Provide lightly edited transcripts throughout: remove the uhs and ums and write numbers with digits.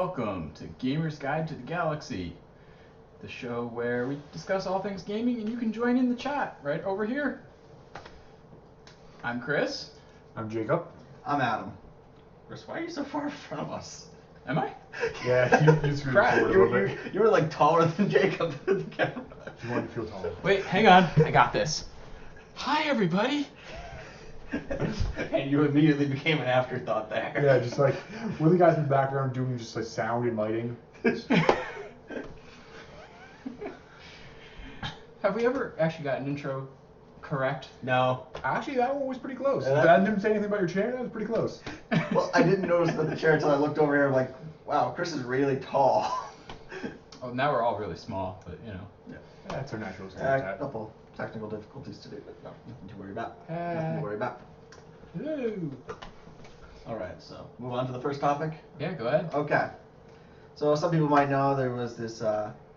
welcome to Gamer's Guide to the Galaxy, the show where we discuss all things gaming and you can join in the chat right over here. I'm Chris. I'm Jacob. I'm Adam. Chris, why are you so far in front of us? Am I? Yeah, you screwed Crap, forward a little bit. You were like taller than Jacob at the camera. You want to feel taller. Wait, hang on. I got this. Hi, everybody. And you immediately became an afterthought there. Yeah, just like, what are the guys in the background doing just like sound and lighting? Have we ever actually got an intro correct? No. Actually, that one was pretty close. Yeah, I didn't say anything about your chair, that was pretty close. Well, I didn't notice about the chair until I looked over here like, wow, Chris is really tall. Oh, now we're all really small, but you know. Yeah. That's our natural A stereotype. couple technical difficulties today, but no, nothing to worry about. Nothing to worry about. Hello. Alright, so move on to the first topic. Yeah, go ahead. Okay. So some people might know there was this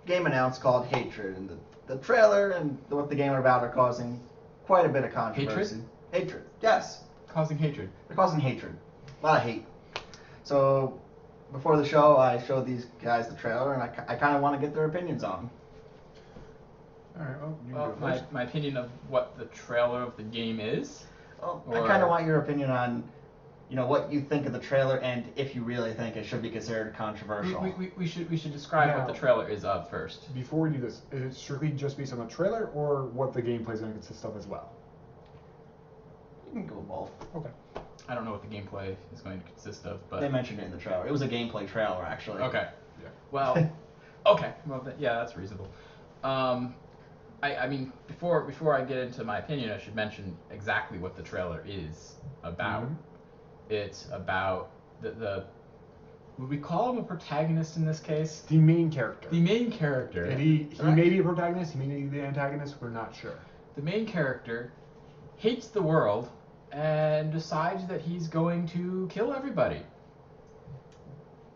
game announced called Hatred, and the trailer and what the game are about are causing quite a bit of controversy. Hatred, yes. Causing hatred. They're causing hatred. A lot of hate. So before the show, I showed these guys the trailer, and I kind of want to get their opinions on them. Alright, well, you can Well, go first. my opinion of what the trailer of the game is. Well, Or- I kind of want your opinion on, what you think of the trailer, and if you really think it should be considered controversial. We should describe what Now- the trailer is of first. Before we do this, is it strictly just based on the trailer or what the gameplay is going to consist of as well? You can go with both. Okay. I don't know what the gameplay is going to consist of, but They mentioned it in the trailer. It was a gameplay trailer, actually. okay. Yeah. Well, okay. Well, yeah, that's reasonable. I mean, before I get into my opinion, I should mention exactly what the trailer is about. Mhm. It's about the would we call him a protagonist in this case? The main character. The main character. And he Right. may be a protagonist, he may be the antagonist, we're not sure. The main character hates the world and decides that he's going to kill everybody.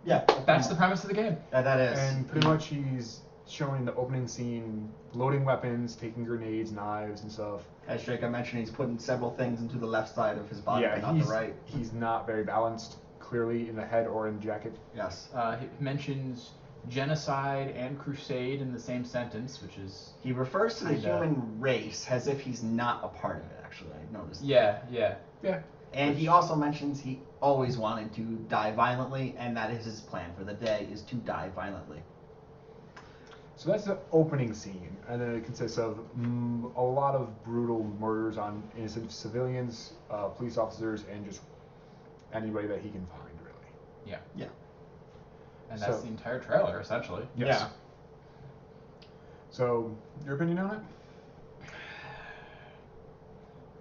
Yeah. That's the premise of the game. Yeah, that is. And pretty much he's showing in the opening scene loading weapons, taking grenades, knives, and stuff. As Jacob mentioned, he's putting several things into the left side of his body, but not he's, the right. he's not very balanced, clearly, in the head or in the jacket. Yes. He mentions genocide and crusade in the same sentence, which is He refers to the Kinda. human race as if he's not a part of it, actually. I noticed. yeah. Yeah. And he also mentions he always wanted to die violently, and that is his plan for the day, is to die violently. So that's the opening scene, and then it consists of a lot of brutal murders on innocent civilians, police officers, and just anybody that he can find, really. Yeah. Yeah. And that's So- the entire trailer, essentially. Yes. Yeah. So, your opinion on it?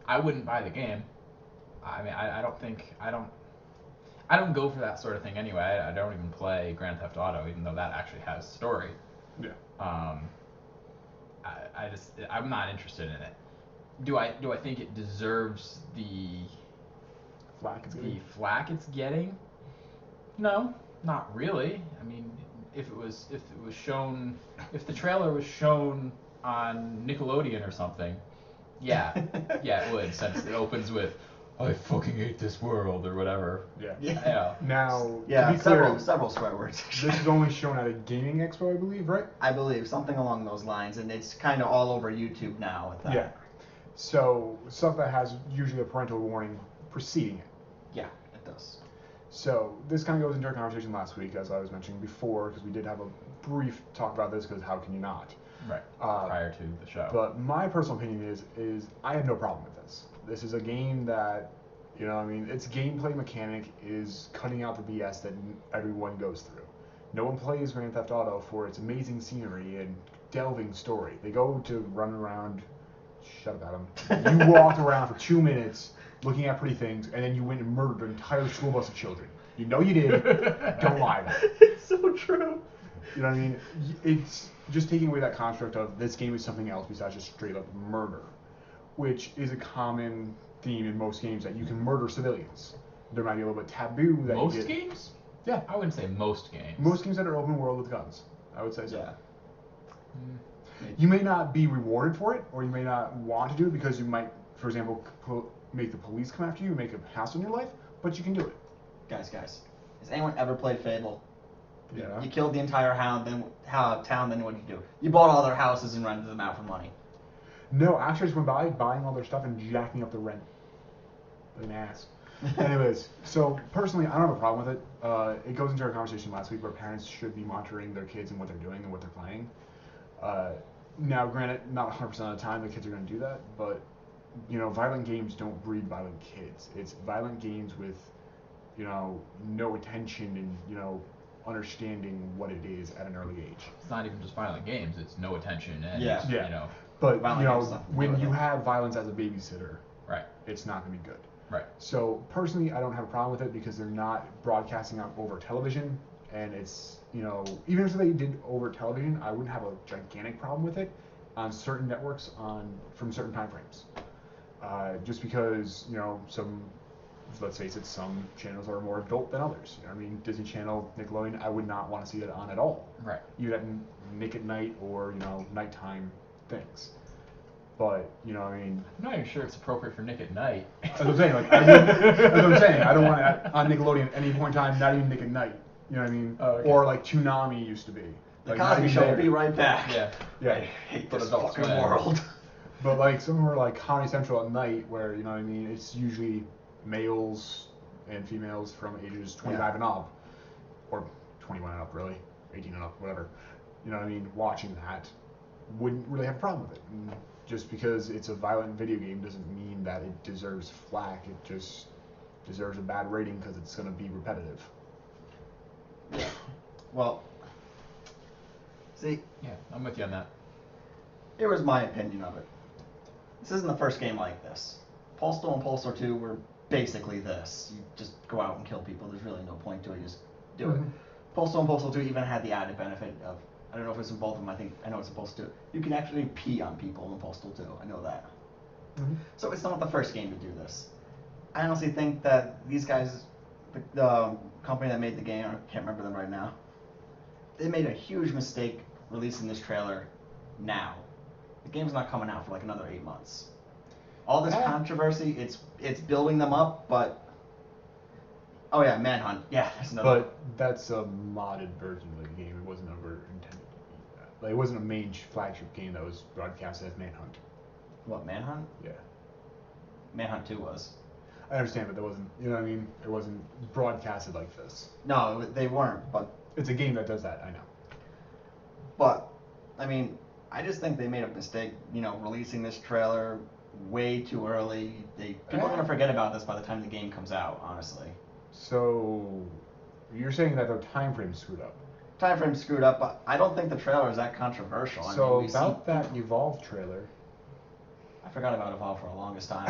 I wouldn't buy the game. I mean, I don't go for that sort of thing anyway. I don't even play Grand Theft Auto, even though that actually has story. Yeah. I'm not interested in it. Do I think it deserves the Flack is good. flack it's getting? No, not really. I mean, if the trailer was shown on Nickelodeon or something, yeah, it would, since it opens with "I fucking hate this world" or whatever. Yeah. Yeah. Now, Yeah, to be clear, several swear words. this is only shown at a gaming expo, I believe, right? I believe something along those lines, and it's kind of all over YouTube now with that. Yeah. So, stuff that has usually a parental warning preceding it. Yeah, it does. So, this kind of goes into our conversation last week, as I was mentioning before, because we did have a brief talk about this, because how can you not? Right. Uh, Prior to the show. But my personal opinion is I have no problem with this. This is a game that, its gameplay mechanic is cutting out the BS that everyone goes through. No one plays Grand Theft Auto for its amazing scenery and delving story. They go to run around. Shut up, Adam. You walked around for 2 minutes looking at pretty things, and then you went and murdered an entire school bus of children. You know you did. Don't lie about it. It's so true. You know what I mean? It's just taking away that construct of this game is something else besides just straight up murder, which is a common theme in most games, that you can murder civilians. There might be a little bit taboo that Most you get. games? Yeah. I wouldn't say most games. Most games that are open world with guns, I would say so. Yeah. You may not be rewarded for it, or you may not want to do it because you might, for example, make the police come after you, make a hassle in your life, but you can do it. Guys, has anyone ever played Fable? Yeah. You killed the entire town, then what did you do? You bought all their houses and rented them out for money. No, actually, I just went by buying all their stuff and jacking up the rent. Like an ass. Anyways, so personally, I don't have a problem with it. It goes into our conversation last week where parents should be monitoring their kids and what they're doing and what they're playing. Now, granted, not 100% of the time the kids are going to do that, but violent games don't breed violent kids. It's violent games with, no attention and understanding what it is at an early age. It's not even just violent games; it's no attention and Yeah. But Violent games when you have violence as a babysitter, right, it's not going to be good. right. So personally, I don't have a problem with it because they're not broadcasting on over television, and it's even if they did over television, I wouldn't have a gigantic problem with it on certain networks from certain time frames. Just because let's face it, some channels are more adult than others. I mean, Disney Channel, Nickelodeon, I would not want to see it on at all. Right. Even at Nick at Night or nighttime things. But I mean, I'm not even sure it's appropriate for Nick at Night. that's what I'm saying. Like, that's what I'm saying. I don't want it on Nickelodeon at any point in time. Not even Nick at Night. You know what I mean? Oh, okay. Or like Toonami used to be. The Like, not Cosby even Show will there. be right back. Yeah. Yeah. I hate But this Adult fucking Swim. world. But like somewhere like Comedy Central at night, where it's usually males and females from ages 25 and up, or 21 and up, really, 18 and up, whatever. Watching that wouldn't really have a problem with it. And just because it's a violent video game doesn't mean that it deserves flack. It just deserves a bad rating because it's going to be repetitive. Yeah. Well, see, Yeah, I'm with you on that. here was my opinion of it. This isn't the first game like this. Postal and Postal 2 were basically this. You just go out and kill people. There's really no point to it. You just do it. Postal and Postal 2 even had the added benefit of, I don't know if it's in both of them, I know it's in Postal 2. You can actually pee on people in Postal 2. I know that. So it's not the first game to do this. I honestly think that these guys, the company that made the game, I can't remember them right now, they made a huge mistake releasing this trailer now. The game's not coming out for like another 8 months. All this controversy, it's building them up, but oh yeah, Manhunt. Yeah, that's another. But that's a modded version of the game. It wasn't ever intended to be that. Like, it wasn't a main flagship game that was broadcast as Manhunt. What, Manhunt? Yeah. Manhunt 2 was. I understand, but there wasn't, it wasn't broadcasted like this. No, they weren't, but It's a game that does that, I know. But, I mean, I just think they made a mistake, releasing this trailer way too early. People are going to forget about this by the time the game comes out, honestly. So, you're saying that their time frame screwed up. Time frame screwed up, but I don't think the trailer is that controversial. So, about that Evolve trailer. I forgot about Evolve for the longest time.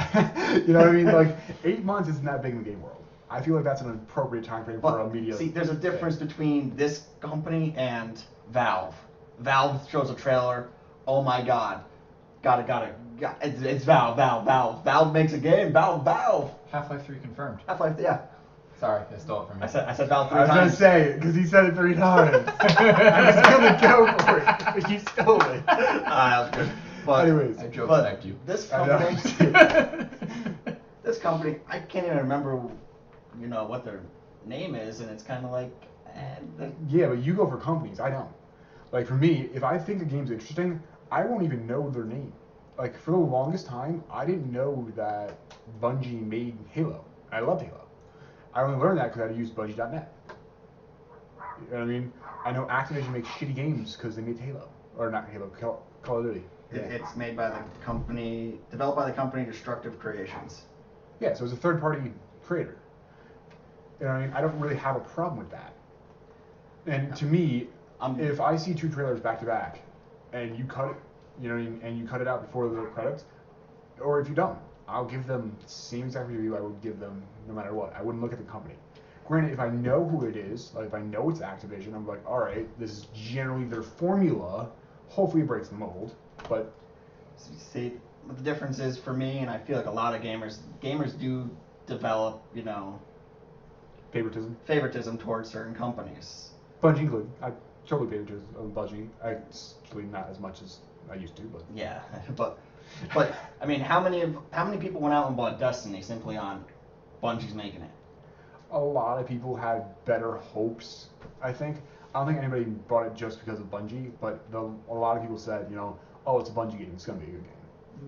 You know what I mean? Like, 8 months isn't that big in the game world. I feel like that's an appropriate time frame for a media. See, there's a difference between this company and Valve. Valve shows a trailer, oh my god, it's Valve. Valve makes a game, Valve. Half-Life 3 confirmed. Half-Life, yeah. Sorry, I stole it from you. I said Valve 3 I was times. gonna say, because he said it 3 times. I was gonna go for it, but he stole it. That was good. But, Anyways. I joke but sniped you. this I know. company, I can't even remember, what their name is, and it's kind of like, Yeah, but you go for companies, I don't. Like, for me, if I think a game's interesting, I won't even know their name. Like, for the longest time, I didn't know that Bungie made Halo. I loved Halo. I only learned that because I used Bungie.net. You know what I mean? I know Activision makes shitty games because they made Halo. Or not Halo, Call of Duty. It's made by the company, developed by the company Destructive Creations. Yeah, so it's a third-party creator. You know what I mean? I don't really have a problem with that. And to me, if I see 2 trailers back-to-back, and you cut it, you know what I mean, and you cut it out before the credits, or if you don't, I'll give them the same exact review I would give them no matter what. I wouldn't look at the company. Granted, if I know who it is, like if I know it's Activision, I'm like, all right, this is generally their formula. Hopefully it breaks the mold, but... See, what the difference is for me, and I feel like a lot of gamers do develop, Favoritism towards certain companies. Bungie included. I totally favoritism on Bungie. Actually, not as much as I used to, but... Yeah, but I mean, how many people went out and bought Destiny simply on Bungie's making it? a lot of people had better hopes, I think. I don't think anybody bought it just because of Bungie, but a lot of people said, oh, it's a Bungie game, it's going to be a good game.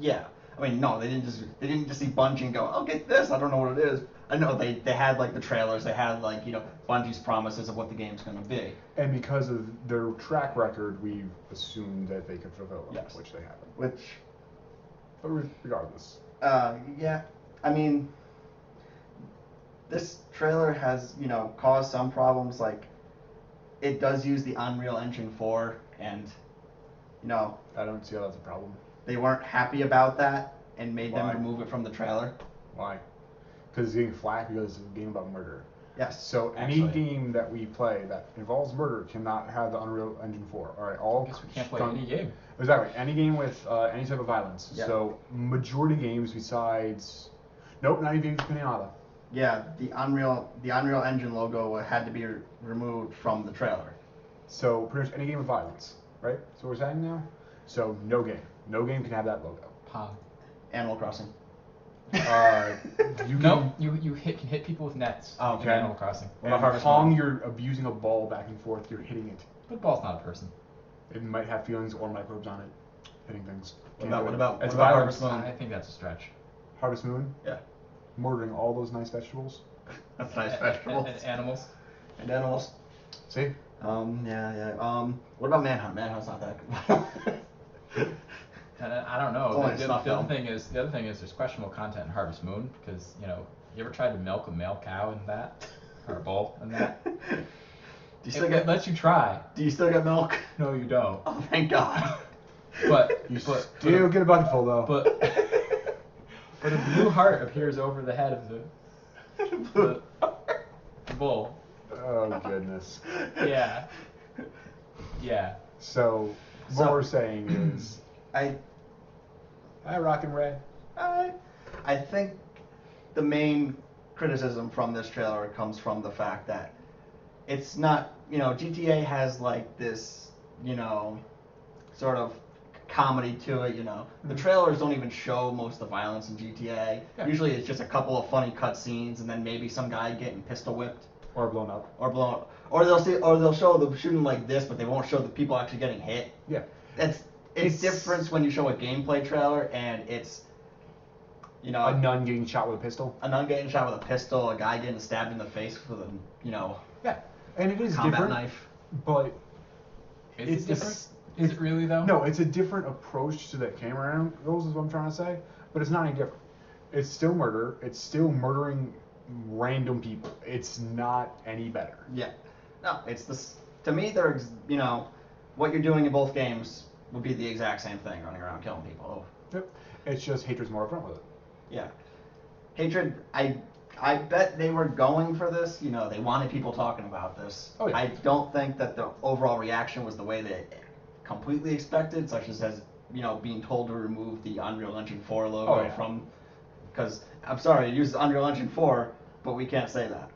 Yeah. I mean, no, they didn't just see Bungie and go, I'll get this, I don't know what it is. I know they had like the trailers, they had like, Bungie's promises of what the game's going to be. And because of their track record, we've assumed that they could fulfill it, Yes. which they haven't. But regardless. Yeah, I mean, this trailer has, caused some problems, like, it does use the Unreal Engine 4, and, I don't see how that's a problem. they weren't happy about that, and made them Why? remove it from the trailer. Why? Because it's getting flack because it's a game about murder. Yes. So any actually. game that we play that involves murder cannot have the Unreal Engine 4. All right, all. I guess we can't play any game. Exactly, any game with any type of violence. Yeah. So majority games besides, nope, not even Pinata. Yeah, the Unreal Engine logo had to be removed from the trailer. So pretty much any game with violence, right? So we're saying now. So no game can have that logo. Pong. Animal Crossing. You No, you can hit people with nets. Oh, in okay. Animal Crossing. And Harvest Pong, Moon. you're abusing a ball back and forth. You're hitting it. But the ball's not a person. It might have feelings or microbes on it. Hitting things. What about It's Harvest violence. Moon? I think that's a stretch. Harvest Moon. Yeah. Murdering all those nice vegetables. That's nice And- vegetables. and animals. And animals. See? Yeah. What about Manhunt? Manhunt's not that good. And I don't know. It's only a The snuff other film. thing is there's questionable content in Harvest Moon because you ever tried to milk a male cow in that or a bull in that? Do you still It get lets you try. Do you still get milk? No, you don't. Oh, thank God. But You but still get a bucket full though. but a blue heart appears over the head of the bull. Oh goodness. Yeah. Yeah. So what we're saying is, I hi Rock and Ray. I think the main criticism from this trailer comes from the fact that it's not, GTA has like this, sort of comedy to it, The trailers don't even show most of the violence in GTA. Yeah. Usually it's just a couple of funny cutscenes and then maybe some guy getting pistol whipped Or blown up. or blown up. Or they'll show them shooting like this, but they won't show the people actually getting hit. Yeah. It's different when you show a gameplay trailer and it's, A nun getting shot with a pistol. a nun getting shot with a pistol, a guy getting stabbed in the face with a, Yeah. And it is combat different, knife. but Is it's it different? this- Is it really though? no, it's a different approach to that camera angles is what I'm trying to say. But it's not any different. It's still murder. It's still murdering random people. It's not any better. Yeah. No, it's this. To me, they're what you're doing in both games would be the exact same thing, running around killing people. Yep. It's just Hatred's more upfront with it. Yeah. Hatred. I bet they were going for this. They wanted people talking about this. Oh, yeah. I don't think that the overall reaction was the way they completely expected, such as being told to remove the Unreal Engine 4 logo Oh, yeah. from. Because I'm sorry, it uses Unreal Engine 4, but we can't say that.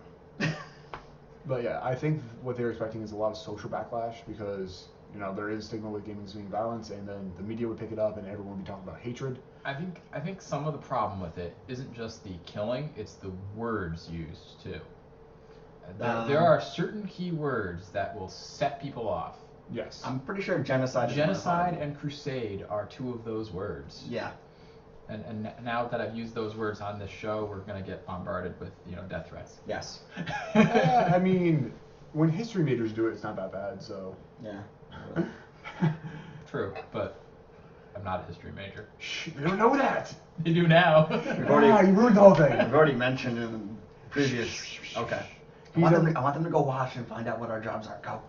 But yeah, I think what they're expecting is a lot of social backlash because, there is stigma with gaming being violence, and then the media would pick it up and everyone would be talking about hatred. I think some of the problem with it isn't just the killing; it's the words used too. There are certain key words that will set people off. Yes. I'm pretty sure genocide. is one of Genocide them. and crusade are two of those words. Yeah. And now that I've used those words on this show, we're gonna get bombarded with death threats. Yes. I mean, when history majors do it, it's not that bad, so. Yeah. True, but I'm not a history major. Shh, you don't know that! You do now. You ruined the whole thing! We've already mentioned in previous. Okay. I want them to go watch and find out what our jobs are. Go.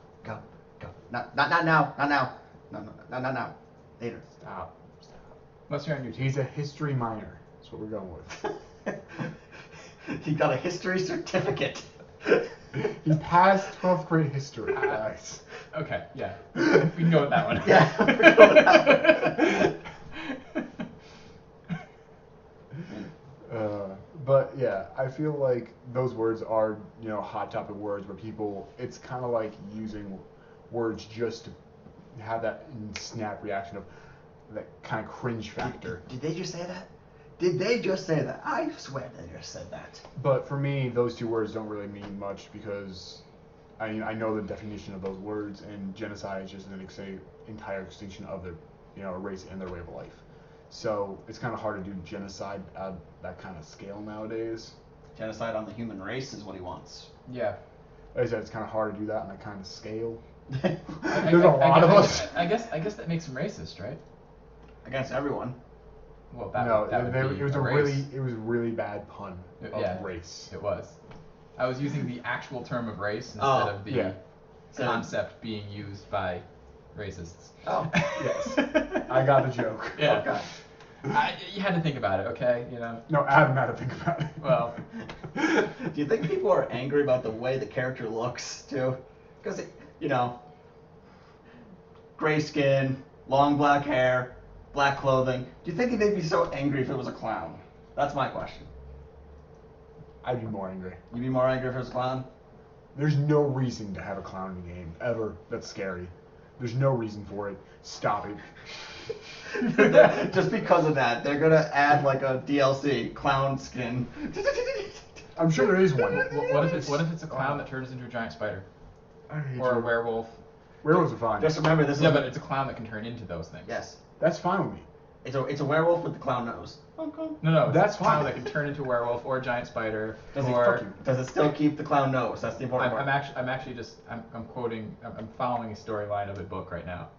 Not now. Not now. No. Later. Stop. Unless you're on YouTube. He's a history minor. That's what we're going with. He got a history certificate. He passed 12th grade history, guys. Okay, yeah. We can go with that one. Yeah, we can go with that But yeah, I feel like those words are, hot topic words where people, it's kind of like using words just to have that snap reaction of that kind of cringe factor. Did they just say that? Did they just say that? I swear they just said that. But for me, those two words don't really mean much because, I mean, I know the definition of those words, and genocide is just an entire extinction of a race and their way of life. So it's kind of hard to do genocide at that kind of scale nowadays. Genocide on the human race is what he wants. Yeah. Like I said, it's kind of hard to do that on that kind of scale. I- There's a lot of us. I guess that makes him racist, right? Against everyone. Well, No, that would be it was a race. really bad pun of Yeah. race. It was. I was using the actual term of race instead Oh, of the yeah. concept being used by racists. Oh. Yes. I got the joke. Yeah. Okay. You had to think about it, okay? You know. No, Adam had to think about it. Well. Do you think people are angry about the way the character looks too? Because gray skin, long black hair, black clothing. Do you think they'd be so angry if it was a clown? That's my question. I'd be more angry. You'd be more angry if it was a clown? There's no reason to have a clown in the game, ever. That's scary. There's no reason for it. Stop it. Just because of that, they're gonna add like a DLC clown skin. I'm sure there is one. What if it's a clown that turns into a giant spider I hate or a you. werewolf? Werewolves are fine. Just remember this. Yeah, is but it's a clown that can turn into those things. yes, That's fine with me. it's a werewolf with the clown nose. No, That's it's a clown fine. that can turn into a werewolf or a giant spider Does or. it still keep the clown nose? That's the important part. I'm actually just I'm quoting I'm following a storyline of a book right now.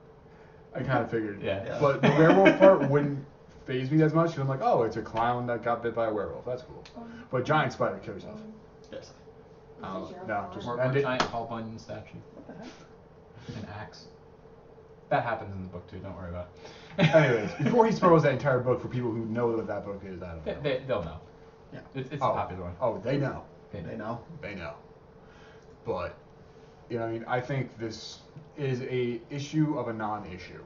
I kind of figured. Yeah. But the werewolf part wouldn't phase me as much. 'Cause I'm like, oh, it's a clown that got bit by a werewolf. That's cool. But giant spider, kill yourself. Yes. No, just Or end a it. giant Paul Bunyan statue. What the heck? An axe. That happens in the book too. Don't worry about it. Anyways, before he spoils that entire book for people who know what that book is, I don't know. They'll know. Yeah. It's a Oh. popular one. Oh, they know. They know. They know. But, I mean, I think this is a issue of a non-issue,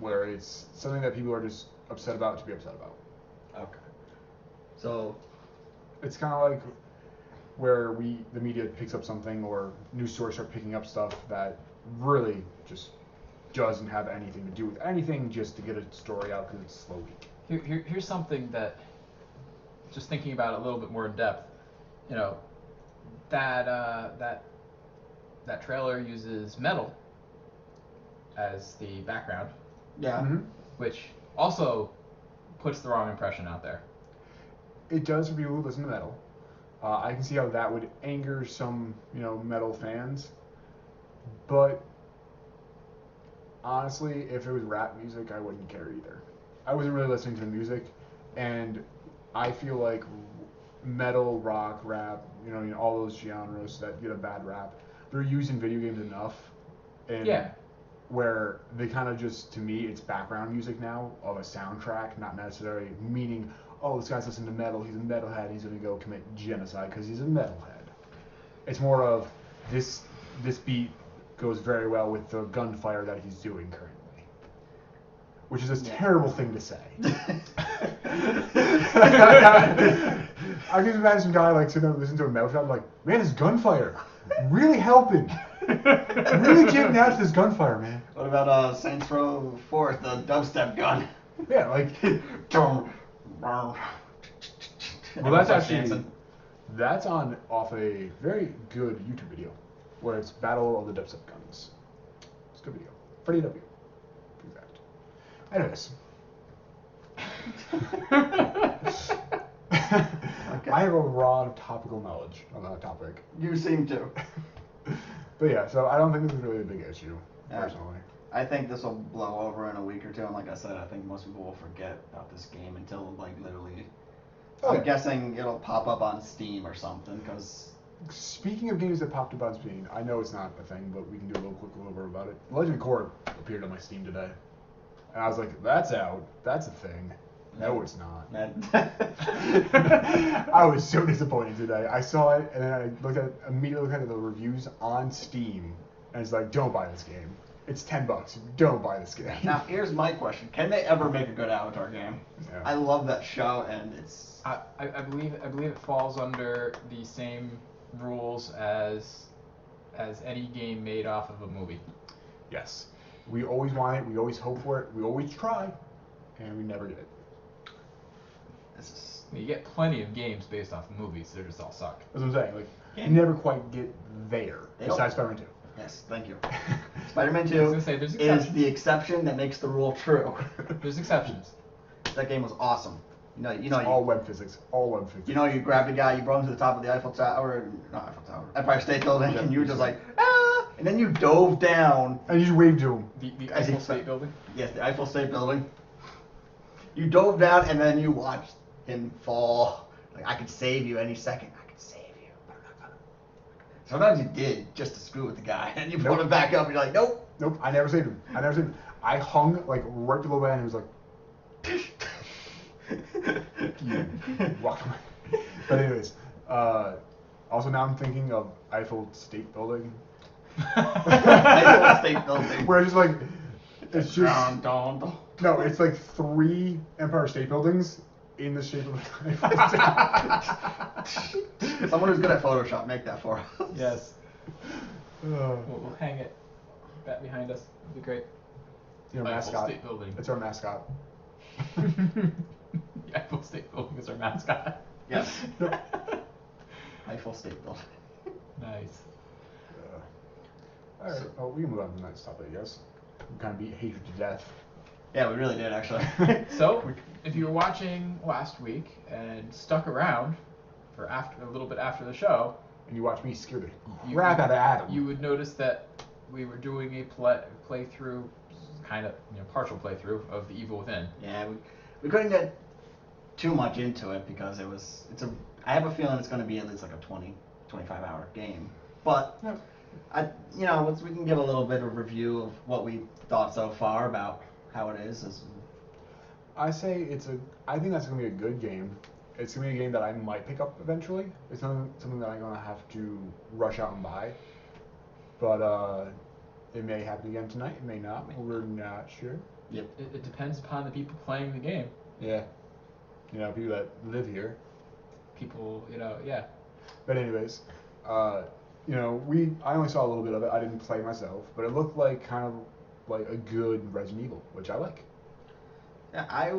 where it's something that people are just upset about to be upset about. Okay. So It's kind of like where the media picks up something or news stories start picking up stuff that really just doesn't have anything to do with anything, just to get a story out because it's a slow week. Here's something that, just thinking about it a little bit more in depth, that trailer uses metal as the background, yeah. Mhm. which also puts the wrong impression out there. It does for people who listen to metal. I can see how that would anger some, metal fans. But honestly, if it was rap music, I wouldn't care either. I wasn't really listening to the music, and I feel like metal, rock, rap, all those genres that get a bad rap, they're used in video games enough. And Yeah. where they kind of just, to me, it's background music now of a soundtrack, not necessarily meaning, oh, this guy's listening to metal, he's a metalhead, he's going to go commit genocide because he's a metalhead. It's more of this beat goes very well with the gunfire that he's doing currently, which is a terrible thing to say. I can just imagine some guy like sitting there listening to a metal shot like, man, this gunfire really helping. Really jamming out to this gunfire, man. What about Saints Row 4, the dubstep gun? Yeah, like. Well, Well, that's actually off a very good YouTube video, where it's Battle of the Dubstep Guns. It's a good video. Freddie W. In fact. Anyways. Okay. I have a lot of topical knowledge on that topic. You seem to. But yeah, so I don't think this is really a big issue, Yeah. personally. I think this will blow over in a week or two, and like I said, I think most people will forget about this game until literally. Oh, yeah. I'm guessing it'll pop up on Steam or something, because. Speaking of games that popped up on Steam, I know it's not a thing, but we can do a little quick over about it. Legend of Korra appeared on my Steam today. And I was like, that's out. That's a thing. No, it's not. I was so disappointed today. I saw it, and then I immediately looked at the reviews on Steam, and it's like, don't buy this game. It's $10. Don't buy this game. Now, here's my question: can they ever make a good Avatar game? Yeah. I love that show, and it's. I believe it falls under the same rules as any game made off of a movie. Yes. We always want it. We always hope for it. We always try, and we never get it. This is You get plenty of games based off of movies. They just all suck. That's what I'm saying. Like, Yeah. you never quite get there. They don't. Besides Spider-Man 2. yes, thank you. Spider-Man I 2 was gonna say, there's is exceptions. the exception that makes the rule true. There's exceptions. That game was awesome. All web physics. All web physics. You grabbed a guy, you brought him to the top of the Eiffel Tower, not Eiffel Tower, Empire State Building, Yeah. and you were just like, ah! And then you dove down. And you just waved to him. The As he Eiffel State said- Building. Yes, the Eiffel State Building. You dove down, and then you watched him fall. Like, I could save you any second. I could save you, but I'm not gonna. Sometimes you did, just to screw with the guy, and you brought Nope. him back up, and you're like, nope. Nope, I never saved him. I hung like right below that and it was like, you walk away. But anyways, also now I'm thinking of Eiffel State Building. Eiffel State Building. Where it's just like, it's just, Dun, dun, dun. no, it's like 3 Empire State Buildings in the shape of an Eiffel State. Someone who's good at Photoshop, make that for us. Yes. Uh, We'll hang it back behind us. It'd be great. you know, Eiffel mascot. State Building. It's our mascot. The Eiffel State Building is our mascot. Yes. Nope. Eiffel State Building. Nice. Alright, well, we can move on to the next topic, I guess. We kind of beat hatred to death. Yeah, we really did, actually. So, if you were watching last week and stuck around for a little bit after the show, And you watch me scare the You- crap out of Adam. you would notice that we were doing a playthrough, kind of partial playthrough of The Evil Within. Yeah, we couldn't get too much into it because I have a feeling it's going to be at least like a 20, 25 hour game. But we can give a little bit of review of what we thought so far about how it is. I think that's gonna be a good game. It's gonna be a game that I might pick up eventually. It's not something that I'm gonna have to rush out and buy. But it may happen again tonight. It may not. We're not sure. Yep. It depends upon the people playing the game. Yeah. People that live here. People, yeah. But anyways, I only saw a little bit of it. I didn't play myself, but it looked like kind of like a good Resident Evil, which I like. Yeah, I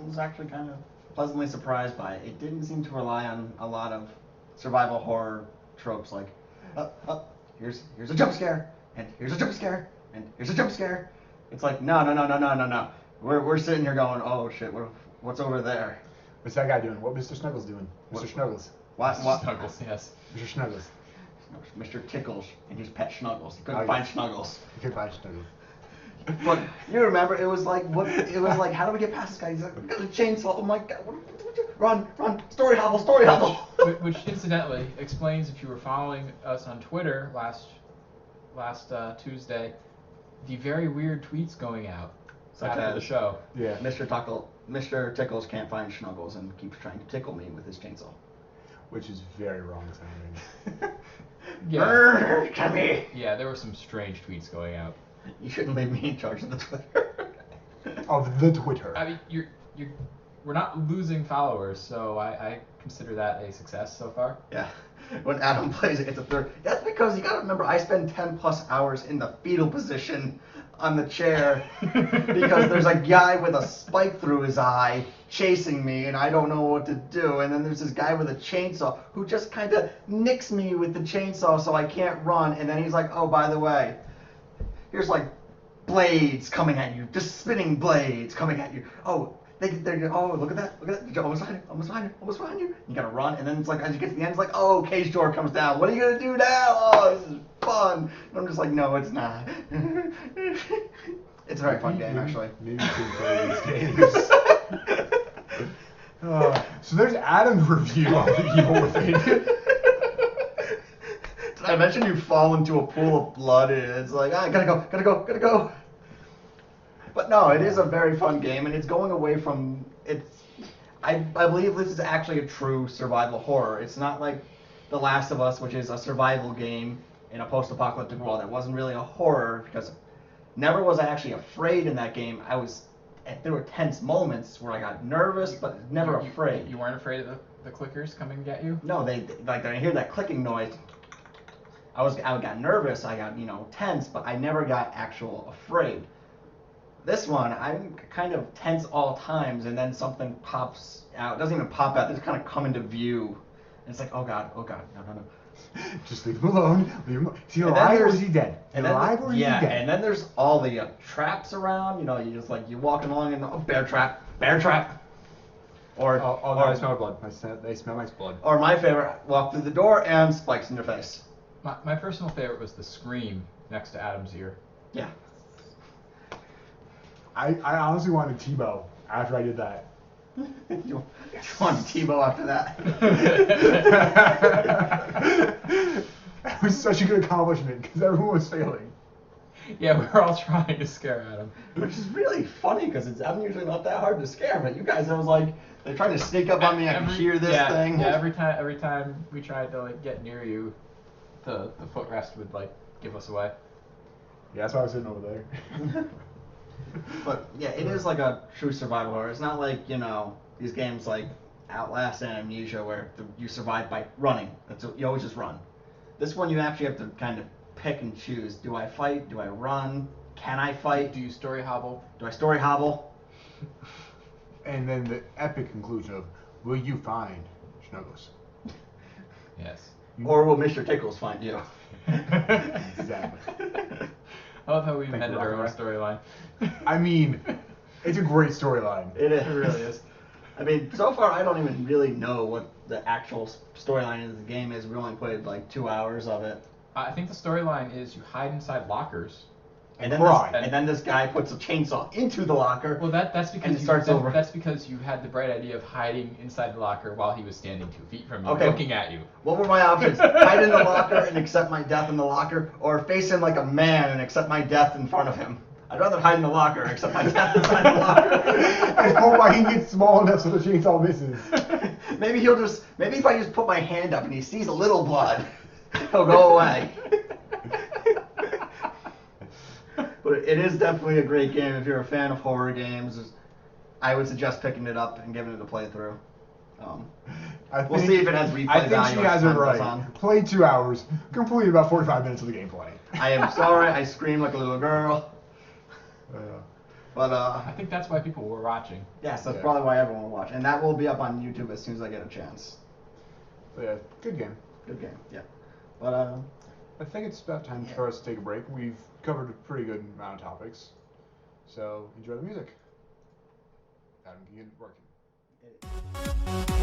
was actually kind of pleasantly surprised by it. It didn't seem to rely on a lot of survival horror tropes like, here's a jump scare, and here's a jump scare, and here's a jump scare. It's like, no. We're sitting here going, oh shit, what's over there? What's that guy doing? What Mr. Snuggles doing? Mr. Snuggles. What? Snuggles, yes. Mr. Snuggles. Mr. Tickles and his pet Snuggles. He Oh, couldn't yeah. find Snuggles. You can buy Snuggles. But you remember, it was like, how do we get past this guy? He's like, we got a chainsaw. Oh my god, run, story hobble. Which incidentally explains, if you were following us on Twitter last Tuesday, the very weird tweets going out Such after as- the show. Yeah. Mr. Tickles can't find Snuggles and keeps trying to tickle me with his chainsaw. Which is very wrong sounding. Yeah. Come here. Yeah, there were some strange tweets going out. You shouldn't leave me in charge of the Twitter. Of the Twitter. I mean, we're not losing followers, so I consider that a success so far. Yeah. When Adam plays it, it's a third. That's because you gotta remember, I spend 10 plus hours in the fetal position on the chair because there's a guy with a spike through his eye chasing me and I don't know what to do. And then there's this guy with a chainsaw who just kind of nicks me with the chainsaw so I can't run. And then he's like, oh, by the way, here's like blades coming at you, just spinning blades coming at you. Oh, oh, look at that. Almost behind you. You gotta run, and then it's like, as you get to the end, it's like, oh, cage door comes down. What are you gonna do now? Oh, this is fun. And I'm just like, no, it's not. It's a very fun game, actually. Maybe you should play these games. So there's Adam's review of The Evil Within. Did I mention you fall into a pool of blood, and it's like, gotta go. But no, it is a very fun game, and it's going away from I believe this is actually a true survival horror. It's not like The Last of Us, which is a survival game in a post-apocalyptic world. It wasn't really a horror because never was I actually afraid in that game. There were tense moments where I got nervous, but never afraid. You weren't afraid of the clickers coming at you? No, they I hear that clicking noise. I got nervous. I got tense, but I never got actual afraid. This one, I'm kind of tense all times, and then something pops out. It doesn't even pop out. They just kind of come into view. And it's like, oh god, no. Just leave him alone. Leave him. Is he And then alive or there's- is he dead? And Is he alive or is he yeah, dead? and then there's all the traps around. You know, you just like you're walking along and bear trap. Or Oh, no, I smell blood. They smell nice blood. or my favorite, walk through the door and spikes in your face. My personal favorite was the scream next to Adam's ear. Yeah. I honestly wanted Tebow after I did that. you want Tebow after that? That was such a good accomplishment because everyone was failing. Yeah, we were all trying to scare Adam. Which is really funny because I'm usually not that hard to scare, but you guys, I was like, they're trying to sneak up on me. I can hear this thing. Yeah, every time we tried to like get near you, the footrest would like give us away. Yeah, that's why I was sitting over there. But yeah, it is like a true survival horror. It's not like, you know, these games like Outlast and Amnesia where you survive by running. You always just run. This one you actually have to kind of pick and choose. Do I fight? Do I run? Can I fight? Do you story hobble? Do I story hobble? And then the epic conclusion of, will you find Snuggles? Yes. Or will Mr. Tickles find you? Exactly. I love how we Thank invented you, our own Rocket storyline. I mean, it's a great storyline. It is. It really is. I mean, so far I don't even really know what the actual storyline of the game is. We only played like 2 hours of it. I think the storyline is you hide inside lockers. And then, cry. and then this guy puts a chainsaw into the locker. Well, that's because And it starts over. That's because you had the bright idea of hiding inside the locker while he was standing 2 feet from you, Okay. looking at you. What were my options? Hide in the locker and accept my death in the locker, or face him like a man and accept my death in front of him? I'd rather hide in the locker and accept my death inside the locker. I hope I can get small enough so the chainsaw misses. Maybe if I just put my hand up and he sees a little blood, he'll go away. But it is definitely a great game if you're a fan of horror games. I would suggest picking it up and giving it a playthrough. We'll see if it has replay I think value she as has it time goes right. on. Played 2 hours, completed about 45 minutes of the gameplay. I am sorry, I screamed like a little girl. But I think that's why people were watching. yes, that's Yeah. probably why everyone will watch. And that will be up on YouTube as soon as I get a chance. Yeah, good game. Good game, yeah. But I think it's about time for us to take a break. We've covered a pretty good amount of topics. So enjoy the music. Adam can get working.